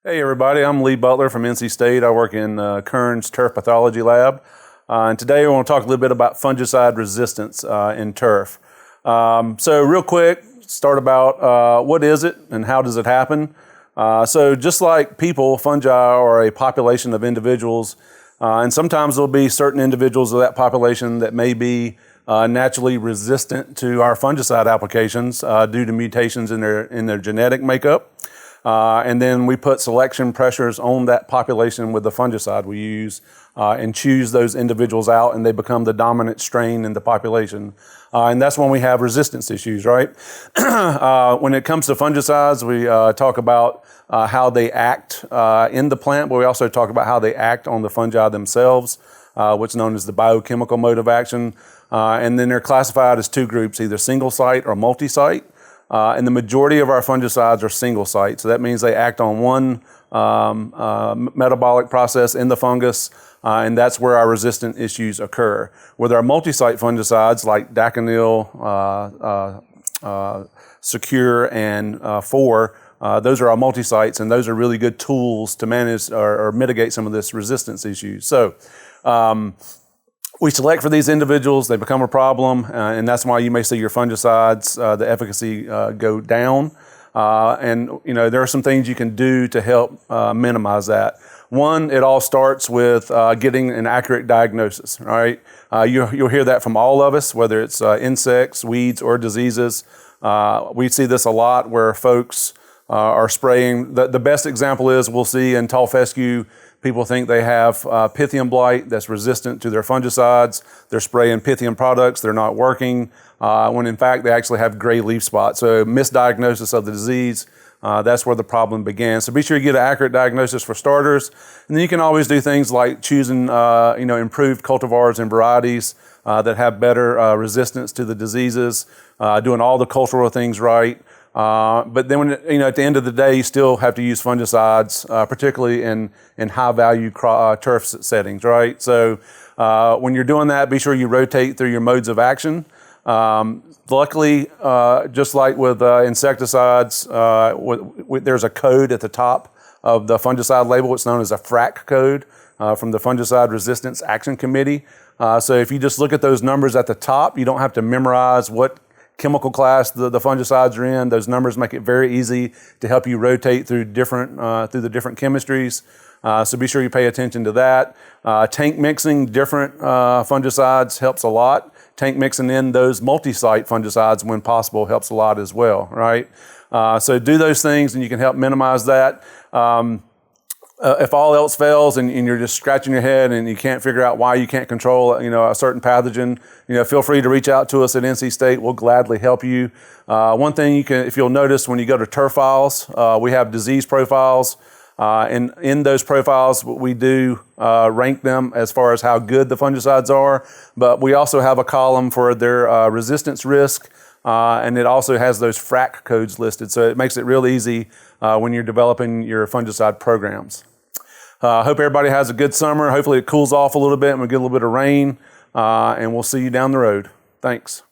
Hey everybody, I'm Lee Butler from NC State. I work in Kern's Turf Pathology Lab. And today I want to talk a little bit about fungicide resistance in turf. So real quick, start about what is it and how does it happen? So just like people, fungi are a population of individuals, and sometimes there'll be certain individuals of that population that may be naturally resistant to our fungicide applications due to mutations in their genetic makeup. And then we put selection pressures on that population with the fungicide we use and choose those individuals out, and they become the dominant strain in the population. And that's when we have resistance issues, right? When it comes to fungicides, we talk about how they act in the plant, but we also talk about how they act on the fungi themselves, what's known as the biochemical mode of action. And then they're classified as two groups, either single site or multi-site. And the majority of our fungicides are single site. So that means they act on one metabolic process in the fungus, and that's where our resistant issues occur. With our multi-site fungicides like Daconil, Secure, and 4, those are our multi-sites, and those are really good tools to manage or mitigate some of this resistance issues. So we select for these individuals, they become a problem, and that's why you may see your fungicides, the efficacy go down. And there are some things you can do to help minimize that. One, it all starts with getting an accurate diagnosis, right? You'll hear that from all of us, whether it's insects, weeds, or diseases. We see this a lot where folks are spraying. The best example is we'll see in tall fescue, people think they have Pythium blight that's resistant to their fungicides. They're spraying Pythium products, they're not working, when in fact they actually have gray leaf spots. So misdiagnosis of the disease, that's where the problem began. So be sure you get an accurate diagnosis for starters. And then you can always do things like choosing improved cultivars and varieties that have better resistance to the diseases, doing all the cultural things right. But then at the end of the day, you still have to use fungicides, particularly in high value turf settings, right? So when you're doing that, be sure you rotate through your modes of action. Luckily, just like with insecticides, there's a code at the top of the fungicide label. It's known as a FRAC code from the Fungicide Resistance Action Committee. So if you just look at those numbers at the top, you don't have to memorize what chemical class the fungicides are in. Those numbers make it very easy to help you rotate through the different chemistries. So be sure you pay attention to that. Tank mixing different fungicides helps a lot. Tank mixing in those multi-site fungicides when possible helps a lot as well, right? So do those things and you can help minimize that. If all else fails and you're just scratching your head and you can't figure out why you can't control, a certain pathogen, feel free to reach out to us at NC State. We'll gladly help you. One thing if you'll notice when you go to turf files, we have disease profiles. And in those profiles, we do rank them as far as how good the fungicides are, but we also have a column for their resistance risk, and it also has those FRAC codes listed. So it makes it real easy when you're developing your fungicide programs. I hope everybody has a good summer. Hopefully it cools off a little bit and we get a little bit of rain, and we'll see you down the road. Thanks.